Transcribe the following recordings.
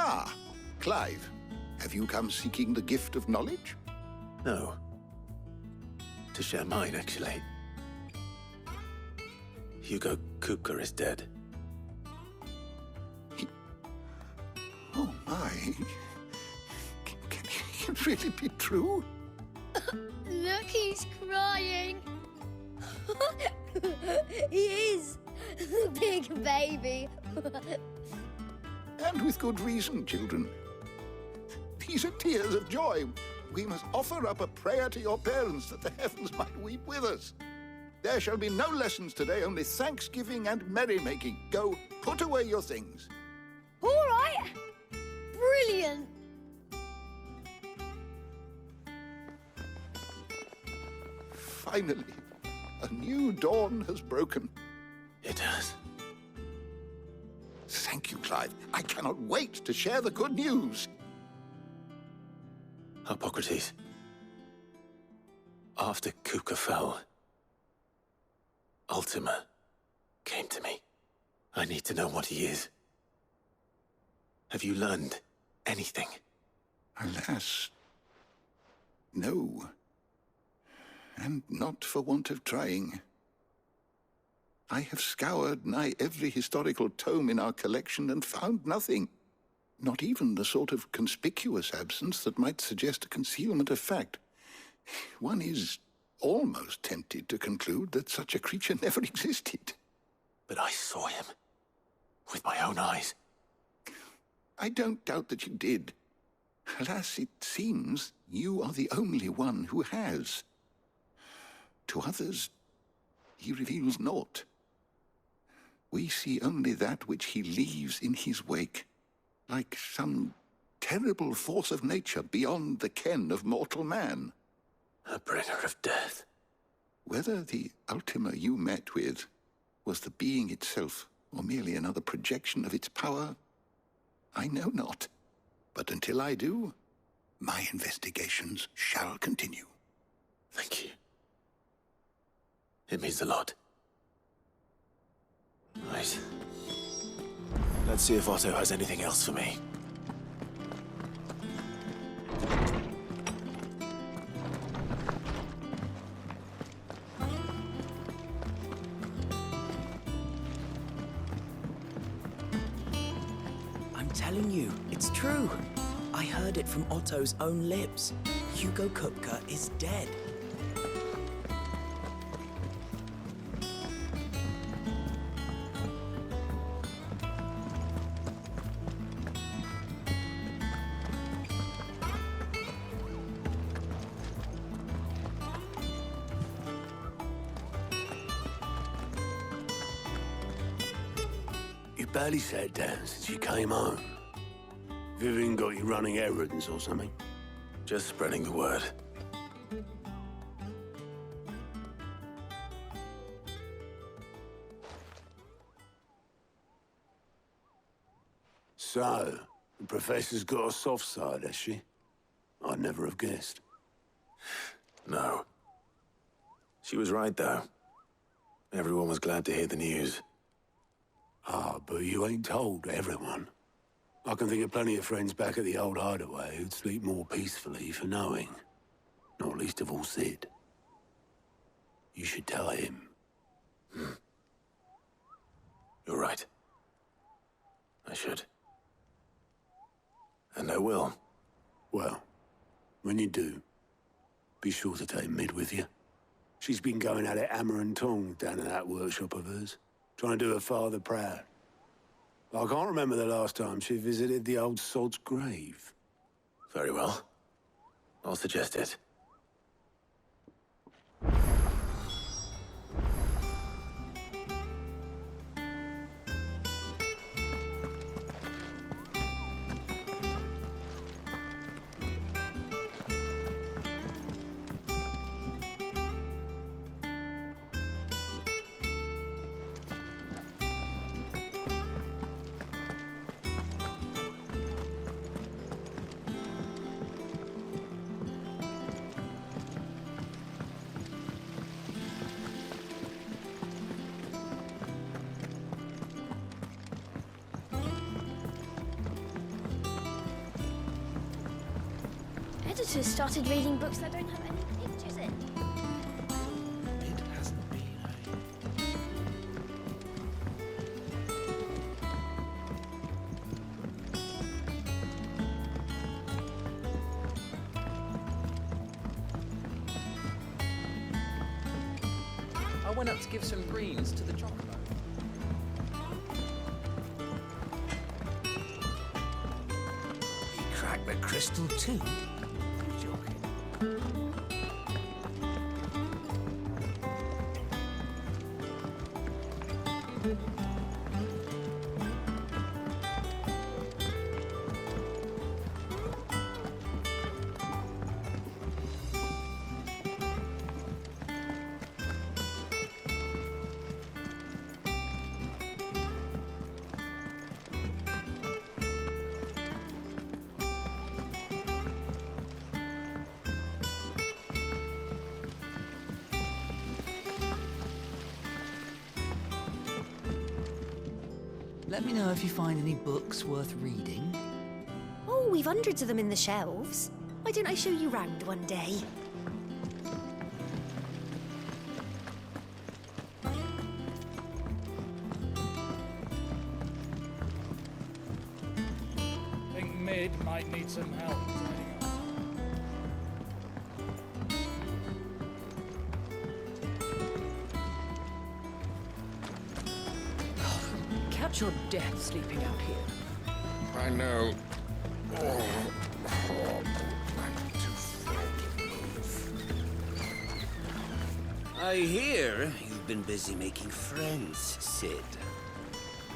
Ah, Clive, have you come seeking the gift of knowledge? No. To share mine, actually. Hugo Kupka is dead. Oh my. Can it really be true? Look, he's crying. He is. Big baby. And with good reason, children. These are tears of joy. We must offer up a prayer to your parents that the heavens might weep with us. There shall be no lessons today, only thanksgiving and merrymaking. Go, put away your things. All right. Brilliant. Finally, a new dawn has broken. It has. Thank you, Clive. I cannot wait to share the good news. Hippocrates. After Kupka fell, Ultima came to me. I need to know what he is. Have you learned anything? Alas, no. And not for want of trying. I have scoured nigh every historical tome in our collection and found nothing. Not even the sort of conspicuous absence that might suggest a concealment of fact. One is almost tempted to conclude that such a creature never existed. But I saw him. With my own eyes. I don't doubt that you did. Alas, it seems you are the only one who has. To others, he reveals naught. We see only that which he leaves in his wake, like some terrible force of nature beyond the ken of mortal man. A bringer of death. Whether the Ultima you met with was the being itself, or merely another projection of its power, I know not. But until I do, my investigations shall continue. Thank you. It means a lot. Right. Let's see if Otto has anything else for me. I'm telling you, it's true. I heard it from Otto's own lips. Hugo Kupka is dead. You barely sat down since you came home. Vivian got you running errands or something? Just spreading the word. So, the professor's got a soft side, has she? I'd never have guessed. No. She was right, though. Everyone was glad to hear the news. Ah, but you ain't told everyone. I can think of plenty of friends back at the old hideaway who'd sleep more peacefully for knowing. Not least of all Sid. You should tell him. You're right. I should. And I will. Well, when you do, be sure to take Mid with you. She's been going at it hammer and tongs down in that workshop of hers, trying to do her father proud. I can't remember the last time she visited the old sod's grave. Very well. I'll suggest it. editors started reading books that don't have any pictures in. It hasn't been, I went up to give some greens to the chocolate. He cracked the crystal too? You're joking. Let me know if you find any books worth reading. Oh, we've hundreds of them in the shelves. Why don't I show you round one day? Think Mid might need some help tidying up. Catch your death sleeping out here. I know. I hear you've been busy making friends, Sid.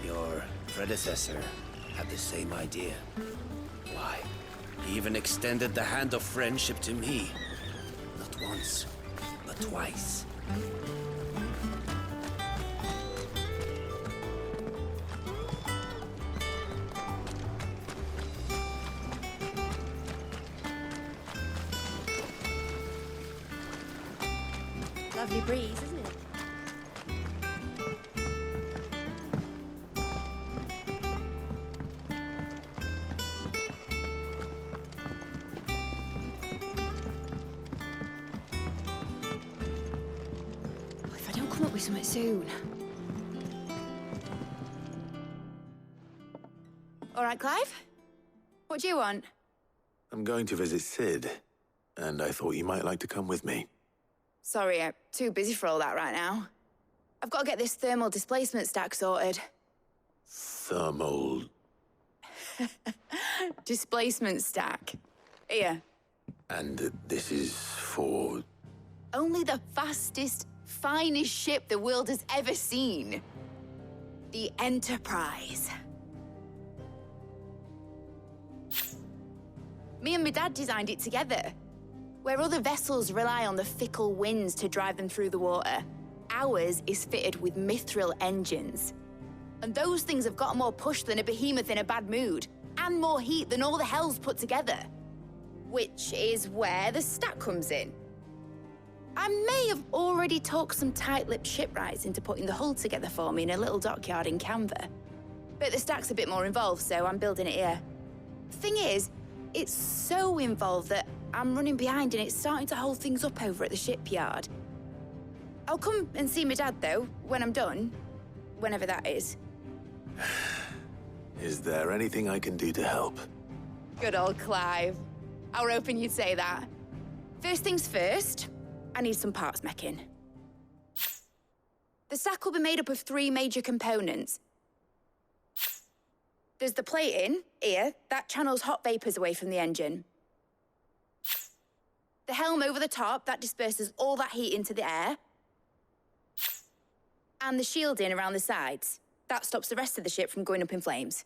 Your predecessor had the same idea. Why, he even extended the hand of friendship to me. Not once, but twice. Lovely breeze, isn't it? If I don't come up with something soon. All right, Clive? What do you want? I'm going to visit Sid, and I thought you might like to come with me. Sorry, I'm too busy for all that right now. I've got to get this thermal displacement stack sorted. Thermal... Displacement stack. Here. And this is for... Only the fastest, finest ship the world has ever seen. The Enterprise. Me and my dad designed it together. Where other vessels rely on the fickle winds to drive them through the water, ours is fitted with mithril engines. And those things have got more push than a behemoth in a bad mood, and more heat than all the hells put together. Which is where the stack comes in. I may have already talked some tight-lipped shipwrights into putting the hull together for me in a little dockyard in Canva. But the stack's a bit more involved, so I'm building it here. Thing is, it's so involved that I'm running behind and it's starting to hold things up over at the shipyard. I'll come and see my dad, though, when I'm done. Whenever that is. Is there anything I can do to help? Good old Clive. I were hoping you'd say that. First things first, I need some parts meching. The stack will be made up of 3 major components. There's the plating, here, that channels hot vapors away from the engine. The helm over the top, that disperses all that heat into the air. And the shielding around the sides. That stops the rest of the ship from going up in flames.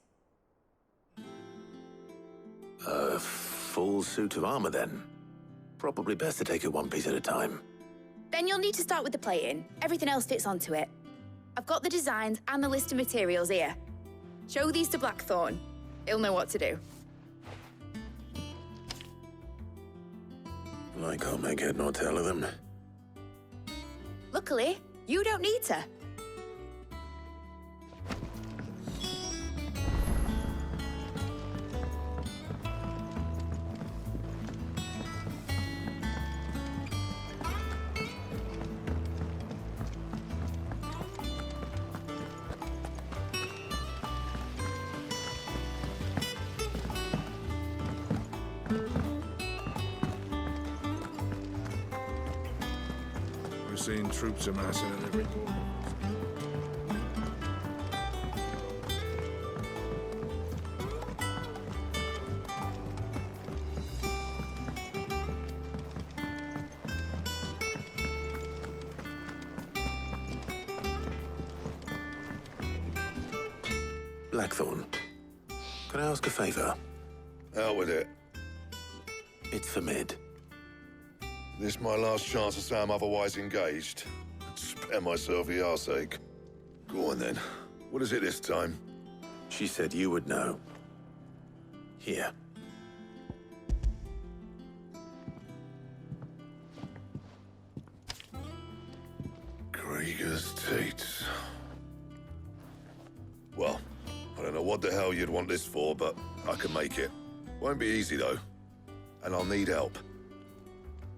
A full suit of armor, then. Probably best to take it one piece at a time. Then you'll need to start with the plating. Everything else fits onto it. I've got the designs and the list of materials here. Show these to Blackthorn. He'll know what to do. I can't make head nor tail of them. Luckily, you don't need to. seen troops amassing at every corner. Blackthorn, can I ask a favor? Out with it. It's for Mid. This my last chance to say I'm otherwise engaged. Spare myself the arseache. Go on then. What is it this time? She said you would know. Here. Krieger's teats. Well, I don't know what the hell you'd want this for, but I can make it. Won't be easy, though. And I'll need help.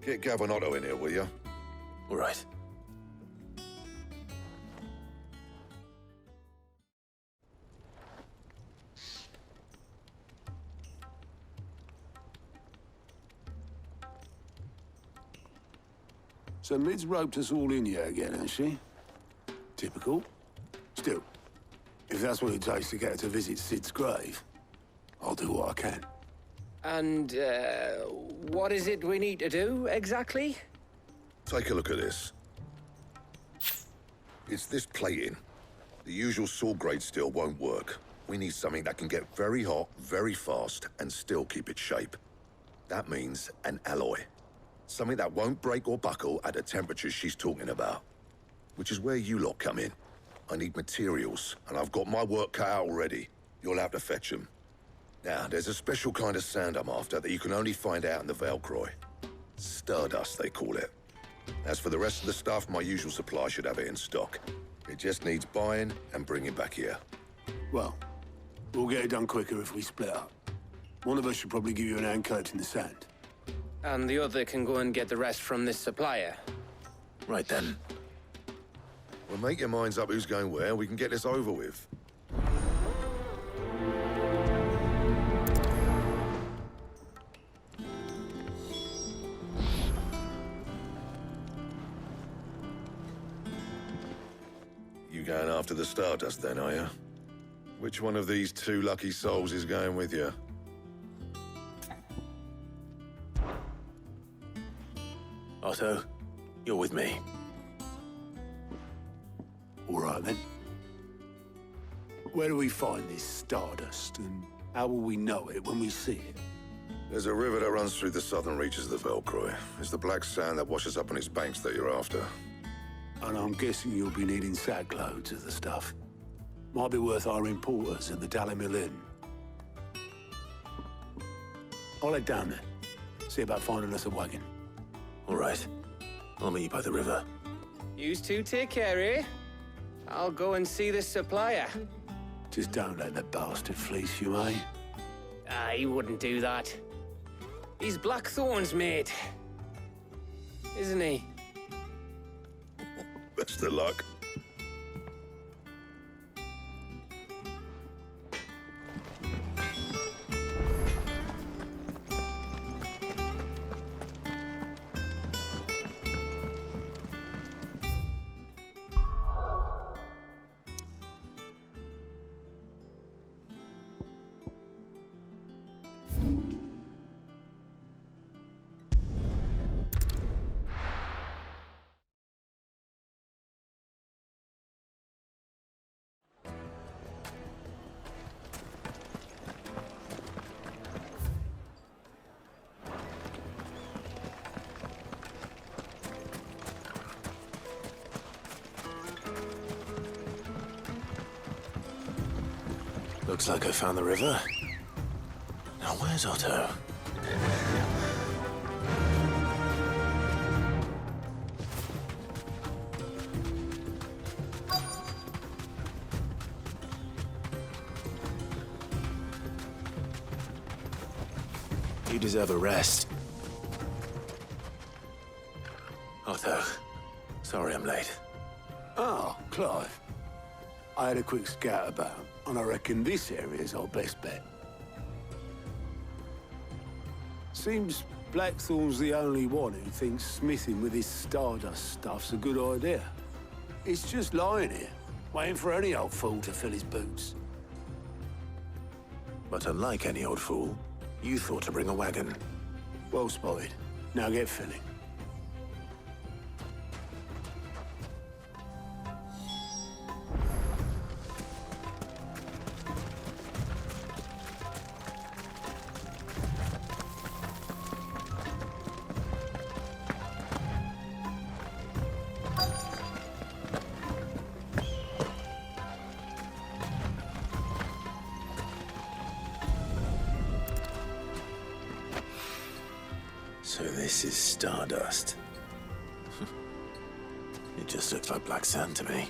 Get Gavin-Otto in here, will you? All right. So Mid's roped us all in here again, hasn't she? Typical. Still, if that's what it takes to get her to visit Sid's grave, I'll do what I can. And, what is it we need to do, exactly? Take a look at this. It's this plating. The usual sword grade steel won't work. We need something that can get very hot, very fast, and still keep its shape. That means an alloy. Something that won't break or buckle at the temperatures she's talking about. Which is where you lot come in. I need materials, and I've got my work cut out already. You'll have to fetch them. Now, there's a special kind of sand I'm after that you can only find out in the Velcroy. Stardust, they call it. As for the rest of the stuff, my usual supply should have it in stock. It just needs buying and bringing back here. Well, we'll get it done quicker if we split up. One of us should probably give you an hand collecting the sand. And the other can go and get the rest from this supplier. Right then. Well, make your minds up who's going where, we can get this over with. You going after the Stardust then, are you? Which one of these two lucky souls is going with you? Otto, you're with me. All right, then. Where do we find this Stardust, and how will we know it when we see it? There's a river that runs through the southern reaches of the Velcroy. It's the black sand that washes up on its banks that you're after. And I'm guessing you'll be needing sack loads of the stuff. Might be worth our importers at the Dalimil Inn. I'll head down there. See about finding us a wagon. All right. I'll meet you by the river. Yous two take care, eh? I'll go and see this supplier. Just don't let the bastard fleece you, eh? He wouldn't do that. He's Blackthorn's mate. Isn't he? Best of luck. Looks like I found the river. Now where's Otto? You deserve a rest. Otto, sorry I'm late. Oh, Clive. I had a quick scout about, and I reckon this area's our best bet. Seems Blackthorn's the only one who thinks smithing with his stardust stuff's a good idea. It's just lying here, waiting for any old fool to fill his boots. But unlike any old fool, you thought to bring a wagon. Well spotted. Now get filling. So this is stardust. It just looks like black sand to me.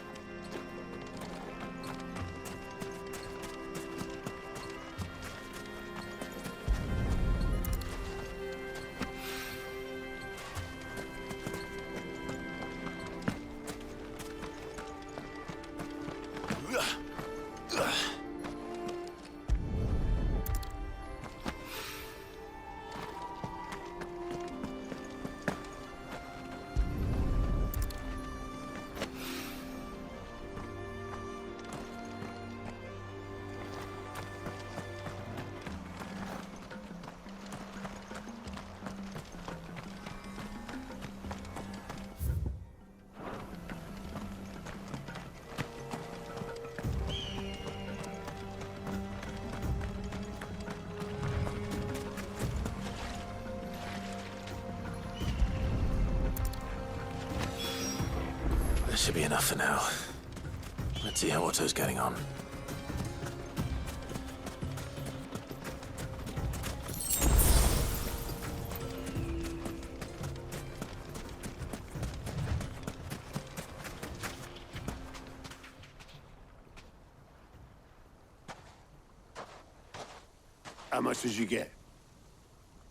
That should be enough for now. Let's see how Otto's getting on. How much did you get?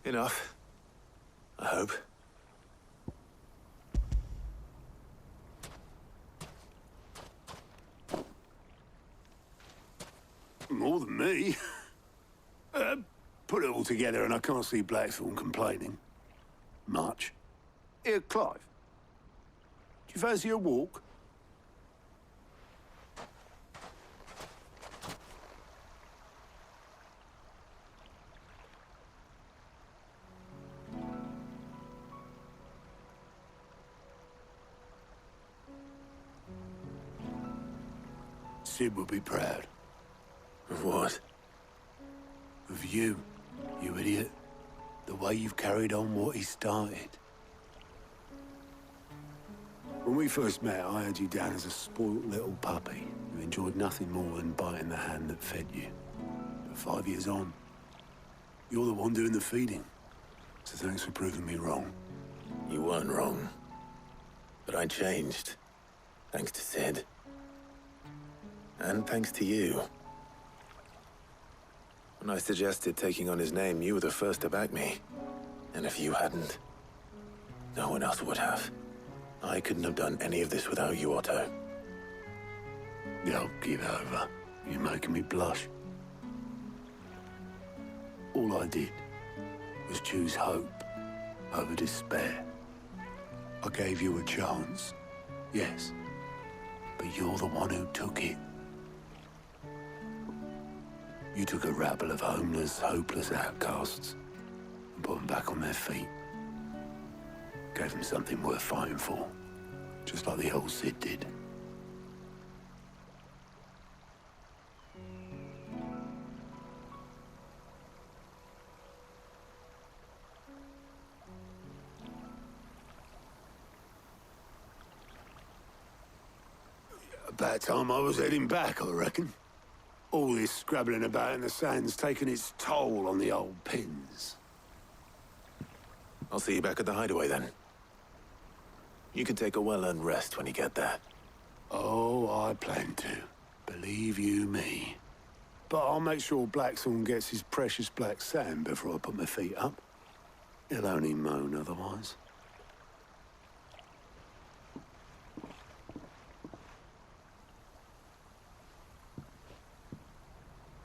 Enough. I hope. More than me. Put it all together and I can't see Blackthorn complaining. Much. Here, Clive. Do you fancy a walk? Sid will be proud. Of what? Of you, you idiot. The way you've carried on what he started. When we first met, I had you down as a spoilt little puppy who enjoyed nothing more than biting the hand that fed you. But 5 years on, you're the one doing the feeding. So thanks for proving me wrong. You weren't wrong. But I changed. Thanks to Sid. And thanks to you. When I suggested taking on his name, you were the first to back me. And if you hadn't, no one else would have. I couldn't have done any of this without you, Otto. Don't give over. You're making me blush. All I did was choose hope over despair. I gave you a chance, yes, but you're the one who took it. You took a rabble of homeless, hopeless outcasts and put them back on their feet. Gave them something worth fighting for, just like the old Sid did. About time I was heading back, I reckon. All this scrabbling about in the sand's taken its toll on the old pins. I'll see you back at the hideaway then. You can take a well-earned rest when you get there. Oh, I plan to. Believe you me. But I'll make sure Blackthorn gets his precious black sand before I put my feet up. He'll only moan otherwise.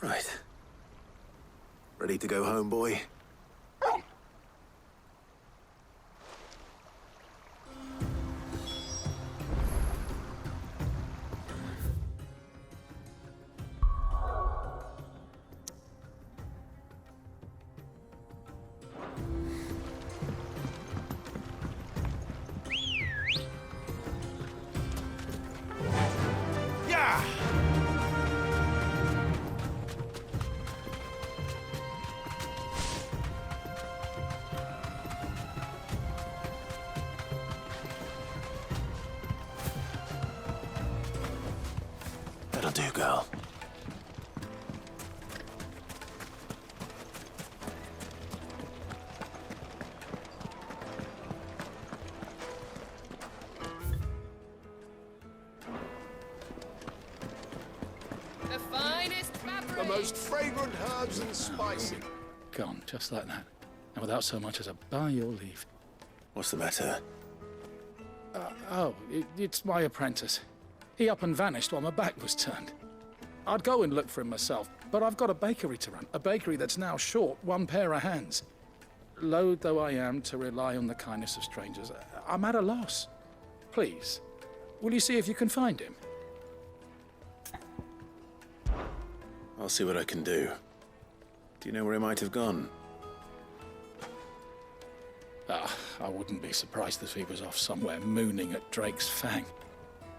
Right. Ready to go home, boy? do, girl. The finest fabric. The most fragrant herbs and spices. Gone, just like that. And without so much as a by your leave. What's the matter? It's my apprentice. He up and vanished while my back was turned. I'd go and look for him myself, but I've got a bakery to run. A bakery that's now short one pair of hands. Loath though I am to rely on the kindness of strangers, I'm at a loss. Please, will you see if you can find him? I'll see what I can do. Do you know where he might have gone? I wouldn't be surprised if he was off somewhere mooning at Drake's Fang.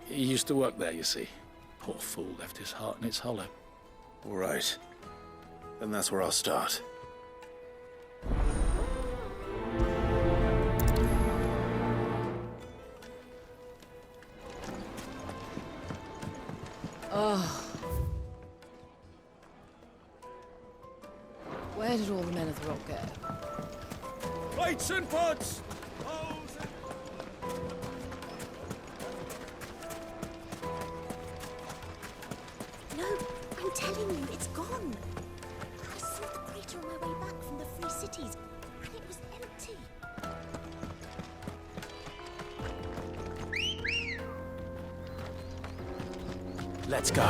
He used to work there, you see. Poor fool left his heart in its hollow. All right. Then that's where I'll start. Where did all the men of the rock go? Plates and pots! No, I'm telling you, it's gone. I saw the crater on my way back from the Free Cities, and it was empty. Let's go.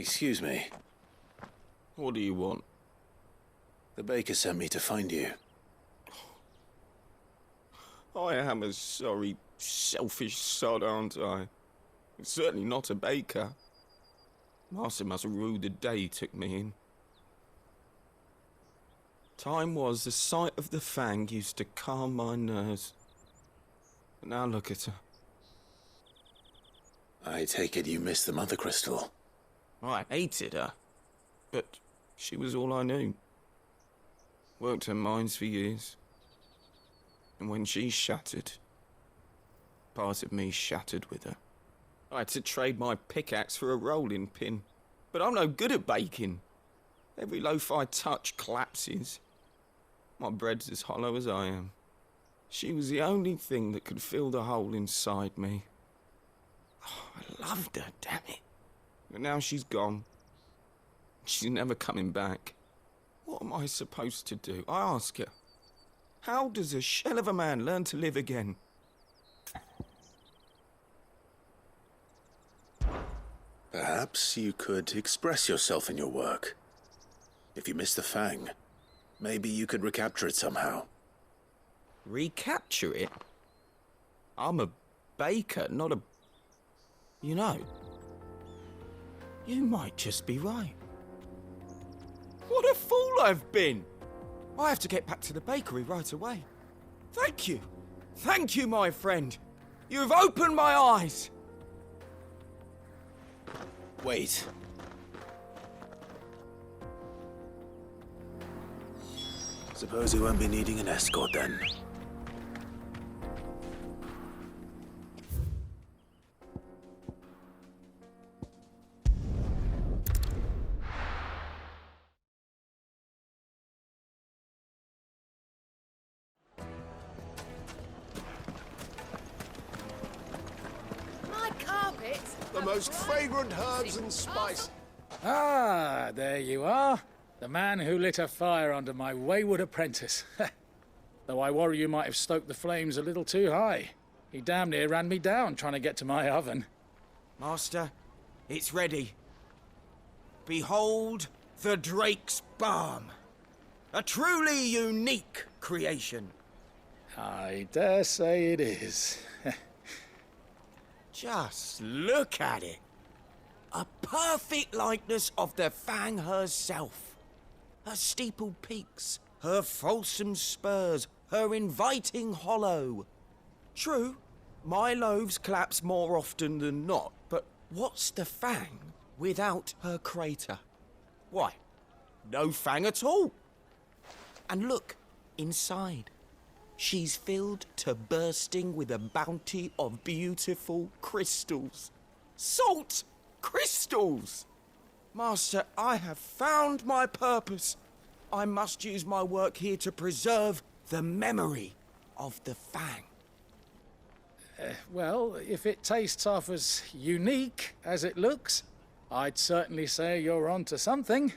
Excuse me. What do you want? The baker sent me to find you. I am a sorry, selfish sod, aren't I? Certainly not a baker. Master must have ruled the day he took me in. Time was the sight of the Fang used to calm my nerves. But now look at her. I take it you missed the Mother Crystal. I hated her, but she was all I knew. Worked her mines for years. And when she shattered, part of me shattered with her. I had to trade my pickaxe for a rolling pin, but I'm no good at baking. Every loaf I touch collapses. My bread's as hollow as I am. She was the only thing that could fill the hole inside me. Oh, I loved her, damn it. But now she's gone. She's never coming back. What am I supposed to do? I ask her. How does a shell of a man learn to live again? Perhaps you could express yourself in your work. If you miss the Fang, maybe you could recapture it somehow. Recapture it? I'm a baker, not a... You know, you might just be right. What a fool I've been! I have to get back to the bakery right away. Thank you. Thank you, my friend. You've opened my eyes. Wait. Suppose you won't be needing an escort then. My carpets. The most fragrant herbs and spices. Ah, there you are. The man who lit a fire under my wayward apprentice. Though I worry you might have stoked the flames a little too high. He damn near ran me down trying to get to my oven. Master, it's ready. Behold the Drake's Balm. A truly unique creation. I dare say it is. Just look at it. A perfect likeness of the Fang herself. Her steepled peaks, her fulsome spurs, her inviting hollow. True, my loaves collapse more often than not, but what's the Fang without her crater? Why, no Fang at all. And look, inside. She's filled to bursting with a bounty of beautiful crystals. Salt crystals! Master, I have found my purpose. I must use my work here to preserve the memory of the Fang. Well, if it tastes half as unique as it looks, I'd certainly say you're onto something.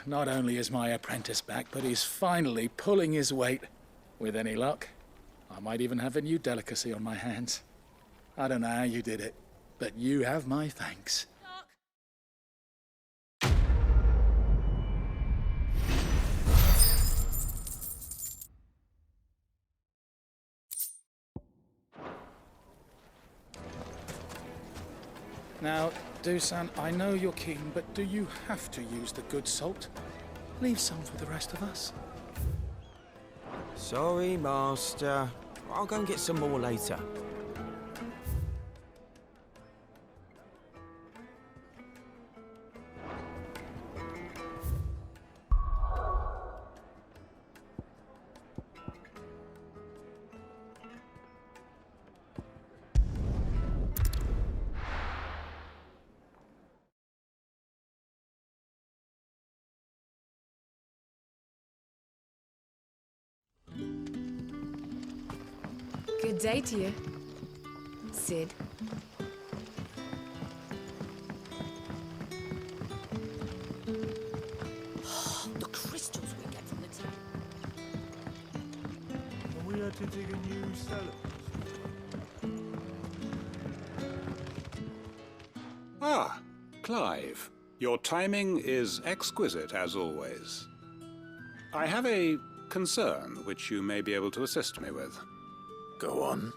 Not only is my apprentice back, but he's finally pulling his weight. With any luck, I might even have a new delicacy on my hands. I don't know how you did it, but you have my thanks. Now, Dusan, I know you're keen, but do you have to use the good salt? Leave some for the rest of us. Sorry, Master. I'll go and get some more later. Good day to you, Sid. The crystals we get from the tea. We had to dig a new cellar. Ah, Clive. Your timing is exquisite, as always. I have a concern which you may be able to assist me with. Go on.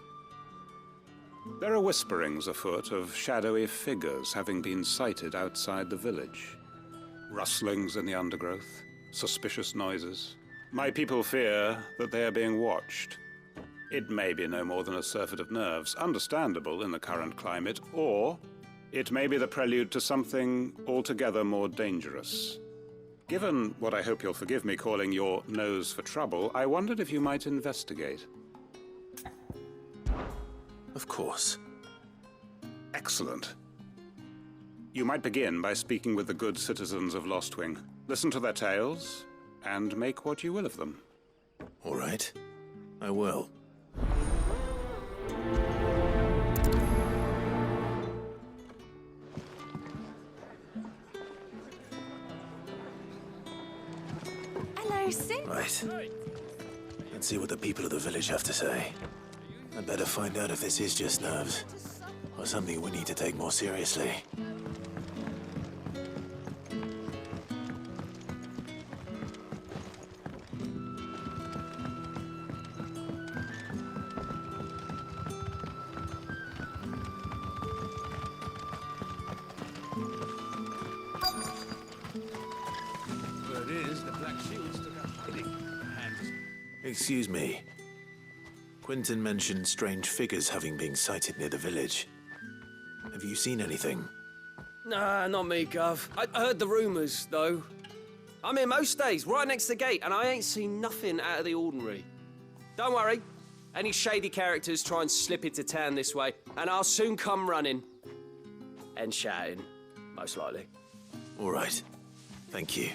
There are whisperings afoot of shadowy figures having been sighted outside the village. Rustlings in the undergrowth, suspicious noises. My people fear that they are being watched. It may be no more than a surfeit of nerves, understandable in the current climate, or it may be the prelude to something altogether more dangerous. Given what I hope you'll forgive me calling your nose for trouble, I wondered if you might investigate. Of course. Excellent. You might begin by speaking with the good citizens of Lostwing. Listen to their tales, and make what you will of them. All right. I will. Hello, Sid. Right. Let's see what the people of the village have to say. I'd better find out if this is just nerves, or something we need to take more seriously. Word is, the Black Shield stuck up hiding. Excuse me. Quentin mentioned strange figures having been sighted near the village. Have you seen anything? Nah, not me, Gov. I heard the rumours, though. I'm here most days, right next to the gate, and I ain't seen nothing out of the ordinary. Don't worry. Any shady characters try and slip into town this way, and I'll soon come running. And shouting, most likely. All right. Thank you.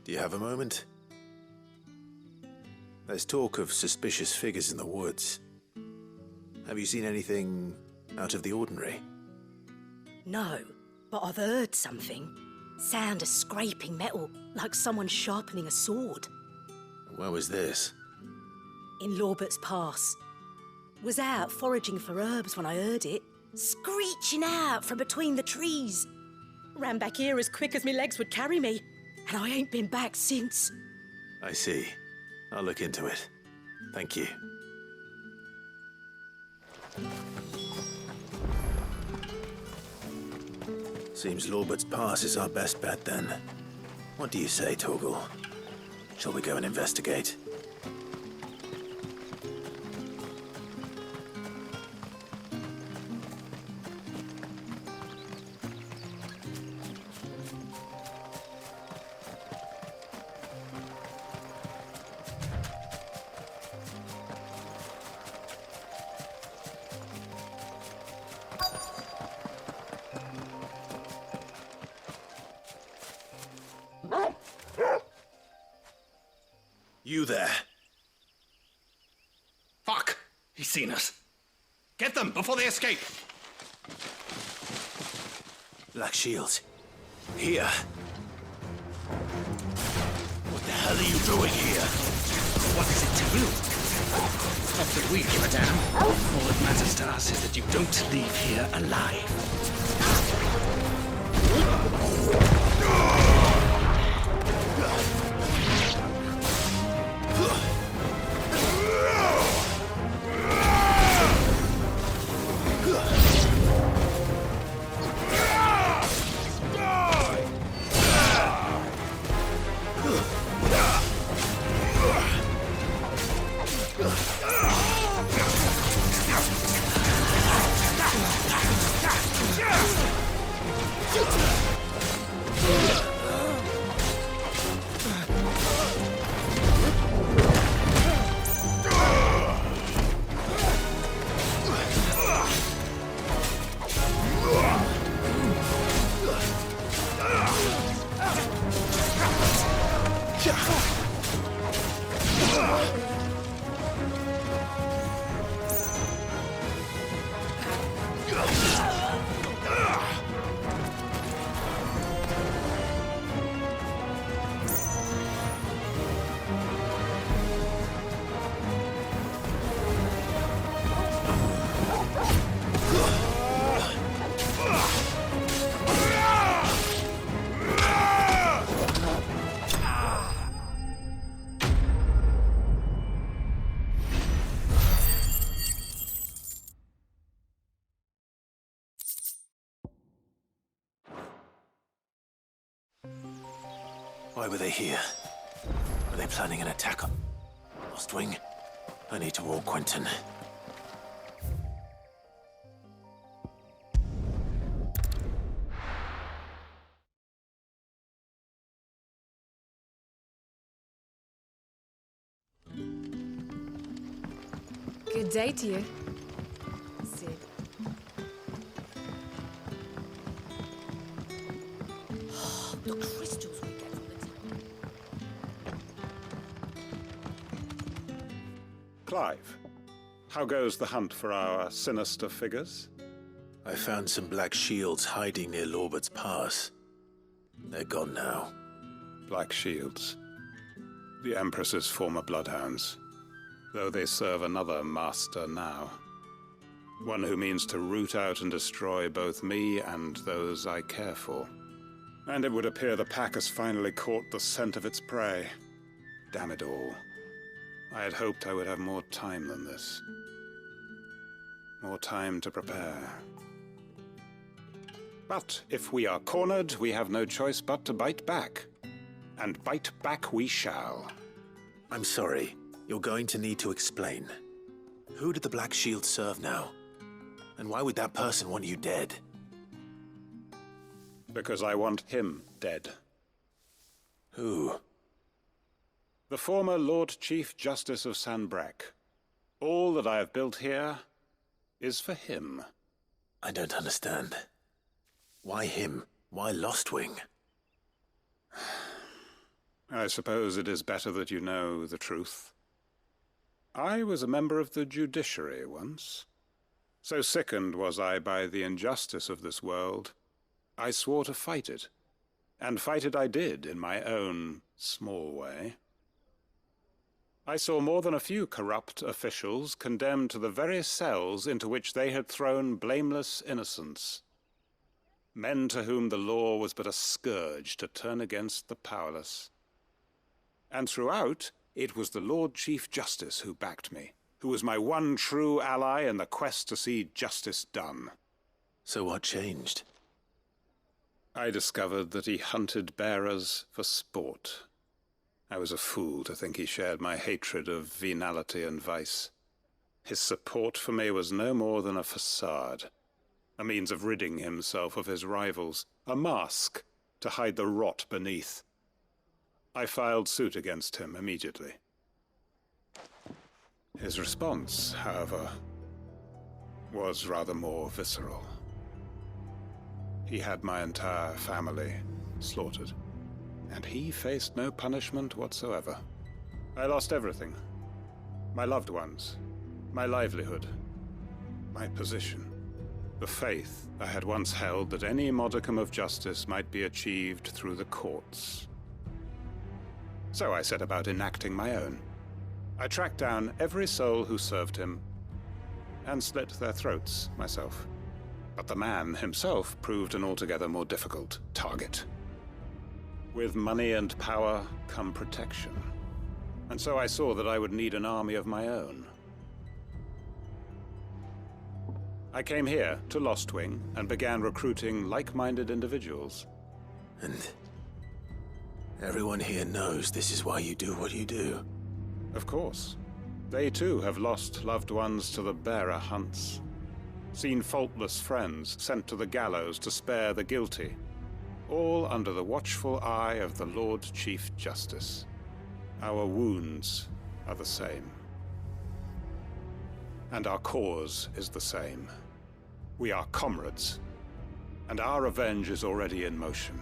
Do you have a moment? There's talk of suspicious figures in the woods. Have you seen anything out of the ordinary? No, but I've heard something. Sound of scraping metal, like someone sharpening a sword. Where was this? In Lorbert's Pass. Was out foraging for herbs when I heard it, screeching out from between the trees. Ran back here as quick as my legs would carry me, and I ain't been back since. I see. I'll look into it. Thank you. Seems Lorbert's Pass is our best bet then. What do you say, Torgal? Shall we go and investigate? You there. Fuck! He's seen us. Get them before they escape! Black Shields. Here. What the hell are you doing here? What is it to you? Not that we give a damn. All that matters to us is that you don't leave here alive. Why were they here? Were they planning an attack on Ostwing? I need to warn Quentin. Good day to you, Sid. The crystals we get from the town. Clive, how goes the hunt for our sinister figures? I found some Black Shields hiding near Lorbert's Pass. They're gone now. Black Shields. The Empress's former bloodhounds. Though they serve another master now. One who means to root out and destroy both me and those I care for. And it would appear the pack has finally caught the scent of its prey. Damn it all. I had hoped I would have more time than this. More time to prepare. But if we are cornered, we have no choice but to bite back. And bite back we shall. I'm sorry. You're going to need to explain. Who did the Black Shield serve now? And why would that person want you dead? Because I want him dead. Who? The former Lord Chief Justice of Sanbreque. All that I have built here is for him. I don't understand. Why him? Why Lostwing? I suppose it is better that you know the truth. I was a member of the judiciary once. So sickened was I by the injustice of this world, I swore to fight it. And fight it I did in my own small way. I saw more than a few corrupt officials condemned to the very cells into which they had thrown blameless innocents. Men to whom the law was but a scourge to turn against the powerless. And throughout, it was the Lord Chief Justice who backed me, who was my one true ally in the quest to see justice done. So what changed? I discovered that he hunted bearers for sport. I was a fool to think he shared my hatred of venality and vice. His support for me was no more than a facade, a means of ridding himself of his rivals, a mask to hide the rot beneath. I filed suit against him immediately. His response, however, was rather more visceral. He had my entire family slaughtered, and he faced no punishment whatsoever. I lost everything. My loved ones, my livelihood, my position, the faith I had once held that any modicum of justice might be achieved through the courts. So I set about enacting my own. I tracked down every soul who served him, and slit their throats myself. But the man himself proved an altogether more difficult target. With money and power come protection. And so I saw that I would need an army of my own. I came here to Lostwing and began recruiting like-minded individuals. And everyone here knows this is why you do what you do. Of course. They too have lost loved ones to the bearer hunts. Seen faultless friends sent to the gallows to spare the guilty. All under the watchful eye of the Lord Chief Justice. Our wounds are the same. And our cause is the same. We are comrades. And our revenge is already in motion.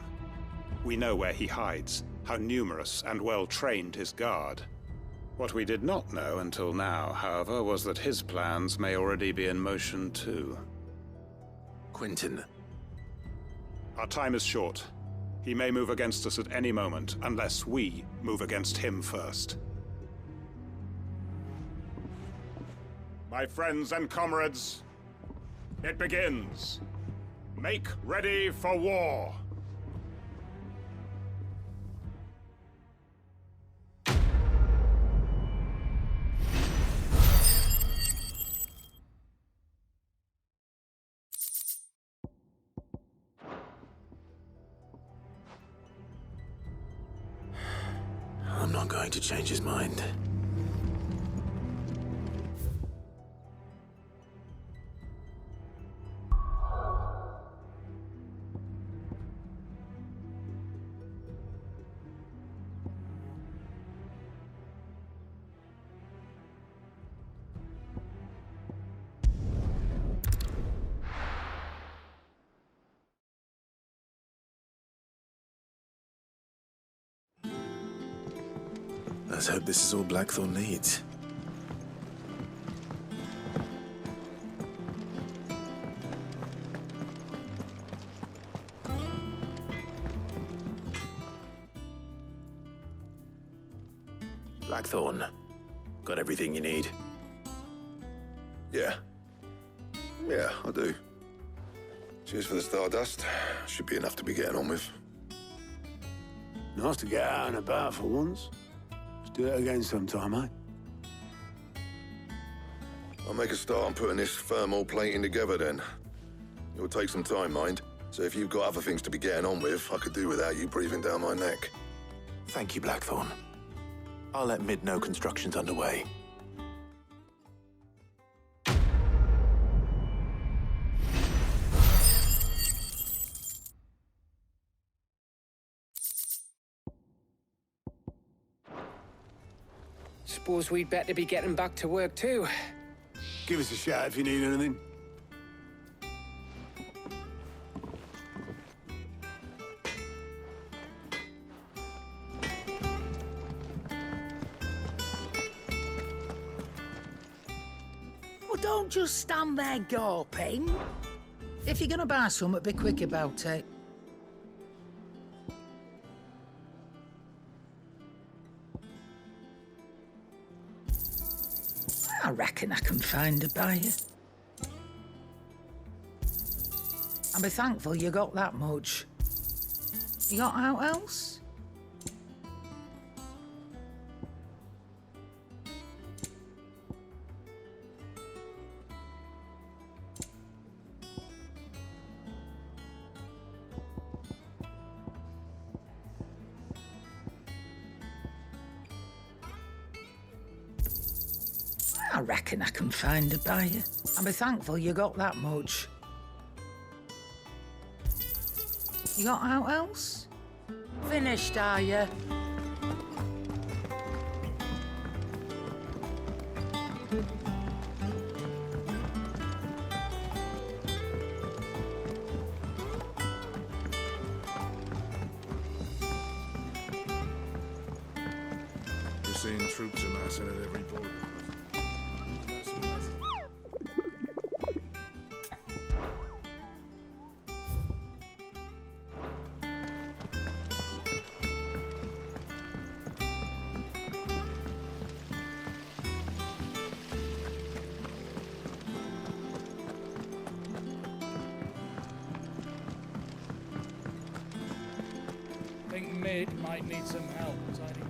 We know where he hides, how numerous and well-trained his guard. What we did not know until now, however, was that his plans may already be in motion too. Quentin. Our time is short. He may move against us at any moment, unless we move against him first. My friends and comrades, it begins. Make ready for war. I'm not going to change his mind. Let's hope this is all Blackthorn needs. Blackthorn, got everything you need? Yeah. Yeah, I do. Cheers for the stardust. Should be enough to be getting on with. Nice to get out and about for once. Let's do it again sometime, eh? I'll make a start on putting this thermal plating together then. It will take some time, mind. So if you've got other things to be getting on with, I could do without you breathing down my neck. Thank you, Blackthorn. I'll let Mid know construction's underway. Suppose we'd better be getting back to work too. Give us a shout if you need anything. Well, don't just stand there gawping. If you're gonna buy something, be quick about it. I reckon I can find a buyer. And be thankful you got that much. You got out else? I reckon I can find a buyer. And be thankful you got that much. You got out else? Finished, are you? We're seeing troops amassing at every border. I think Mid might need some help, tidying.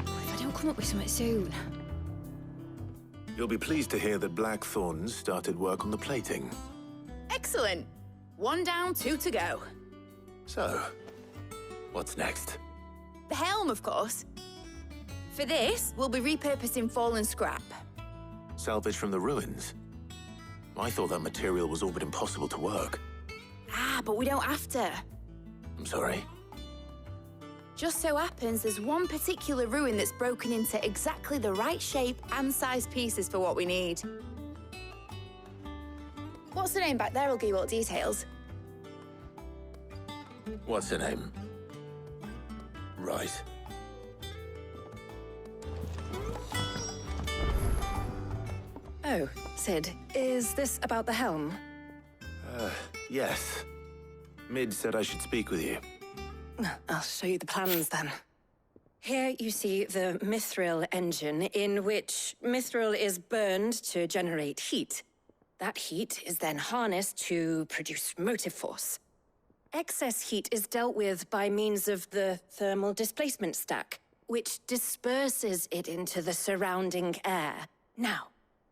If I don't come up with something soon. You'll be pleased to hear that Blackthorn's started work on the plating. Excellent. 1 down, 2 to go. So, what's next? The helm, of course. For this, we'll be repurposing fallen scrap. Salvage from the ruins? I thought that material was all but impossible to work. Ah, but we don't have to. I'm sorry. Just so happens there's one particular ruin that's broken into exactly the right shape and size pieces for what we need. What's the name back there? I'll give you all details. What's her name? Right. Oh, Sid, is this about the helm? Yes. Mid said I should speak with you. I'll show you the plans then. Here you see the mithril engine, in which mithril is burned to generate heat. That heat is then harnessed to produce motive force. Excess heat is dealt with by means of the thermal displacement stack, which disperses it into the surrounding air. Now,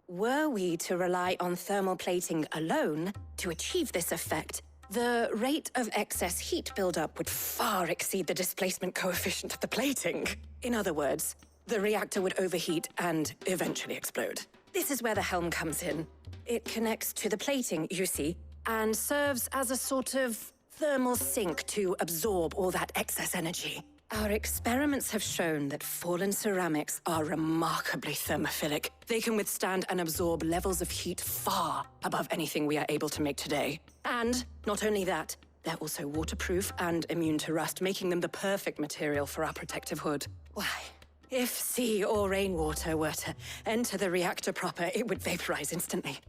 were we to rely on thermal plating alone to achieve this effect, the rate of excess heat buildup would far exceed the displacement coefficient of the plating. In other words, the reactor would overheat and eventually explode. This is where the helm comes in. It connects to the plating, you see, and serves as a sort of thermal sink to absorb all that excess energy. Our experiments have shown that fallen ceramics are remarkably thermophilic. They can withstand and absorb levels of heat far above anything we are able to make today. And not only that, they're also waterproof and immune to rust, making them the perfect material for our protective hood. Why, if sea or rainwater were to enter the reactor proper, it would vaporize instantly.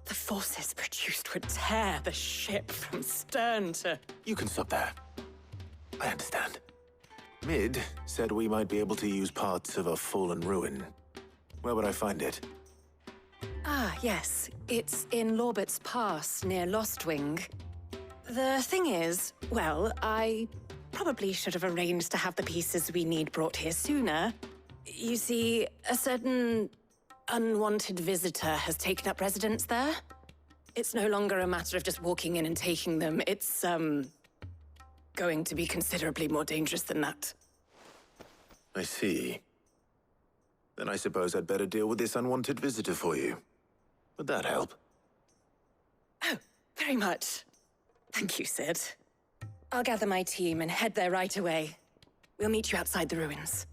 The forces produced would tear the ship from stern to... You can stop there. I understand. Mid said we might be able to use parts of a fallen ruin. Where would I find it? Ah, yes. It's in Lorbert's Pass, near Lostwing. The thing is, well, I probably should have arranged to have the pieces we need brought here sooner. You see, a certain unwanted visitor has taken up residence there. It's no longer a matter of just walking in and taking them. It's, going to be considerably more dangerous than that. I see. Then I suppose I'd better deal with this unwanted visitor for you. Would that help? Oh, very much. Thank you, Sid. I'll gather my team and head there right away. We'll meet you outside the ruins.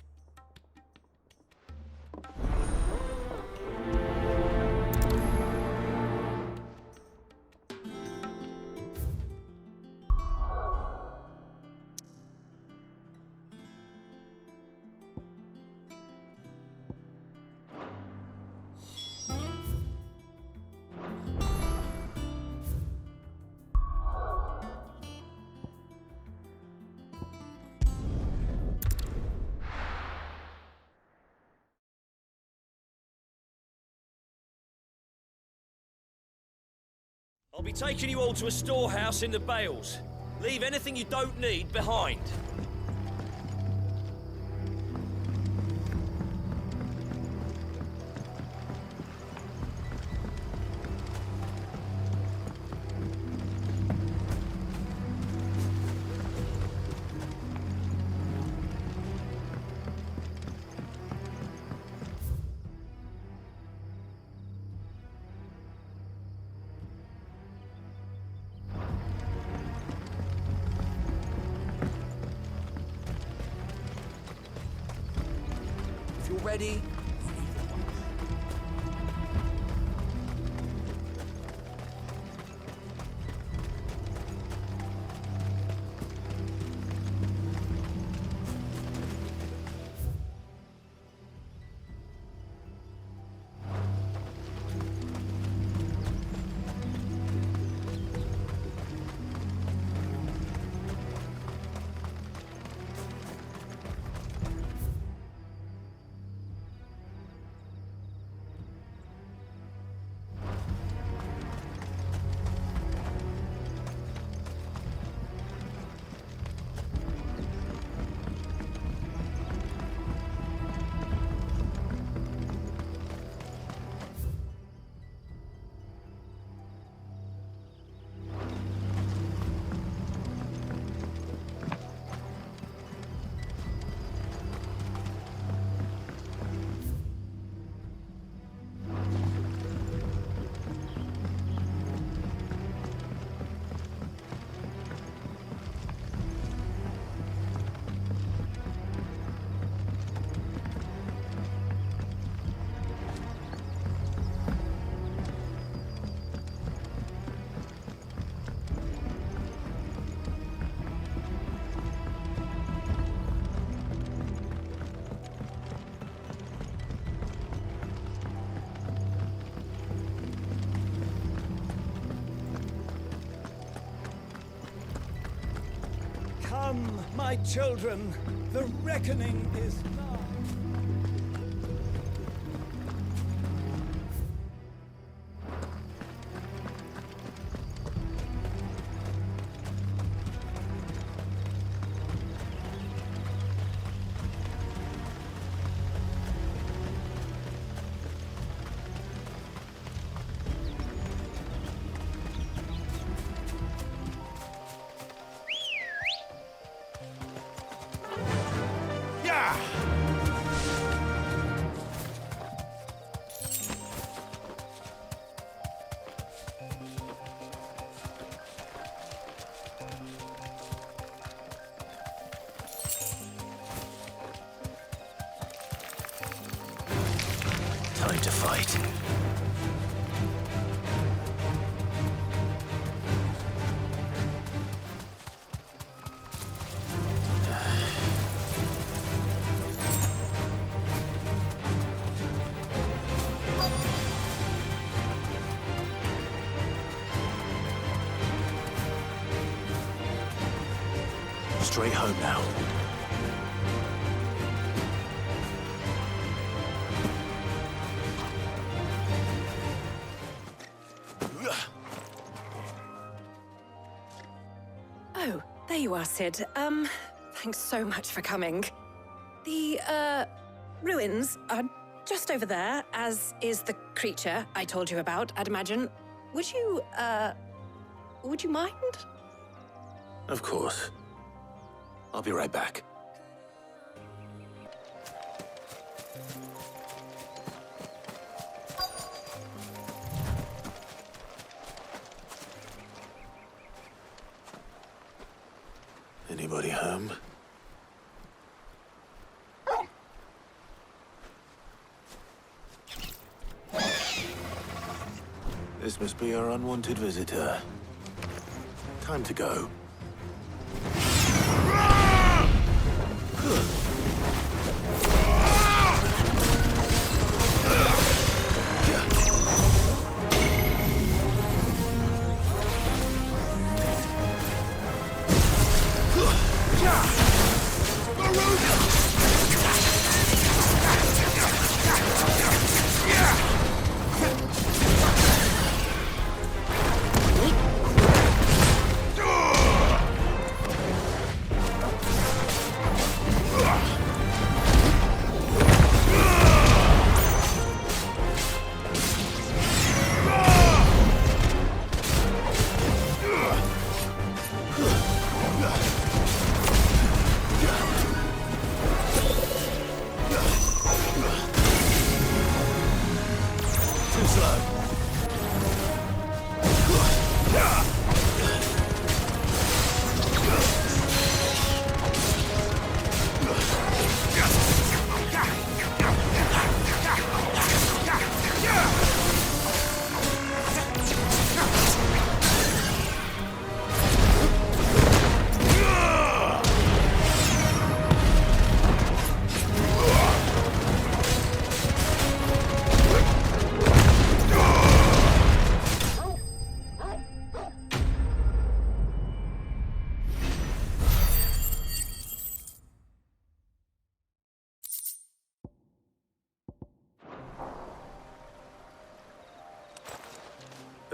I'll be taking you all to a storehouse in the Bales. Leave anything you don't need behind. If you're ready, Come, my children, the reckoning is nigh. Time to fight. Straight home now. There you are, Sid. Thanks so much for coming. The, ruins are just over there, as is the creature I told you about, I'd imagine. Would you mind? Of course. I'll be right back. Anybody home? This must be our unwanted visitor. Time to go.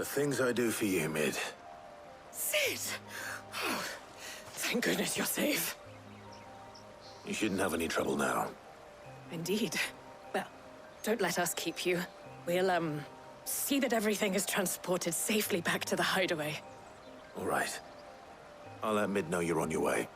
The things I do for you, Mid. Sid! Oh, thank goodness you're safe. You shouldn't have any trouble now. Indeed. Well, don't let us keep you. We'll, see that everything is transported safely back to the hideaway. All right. I'll let Mid know you're on your way.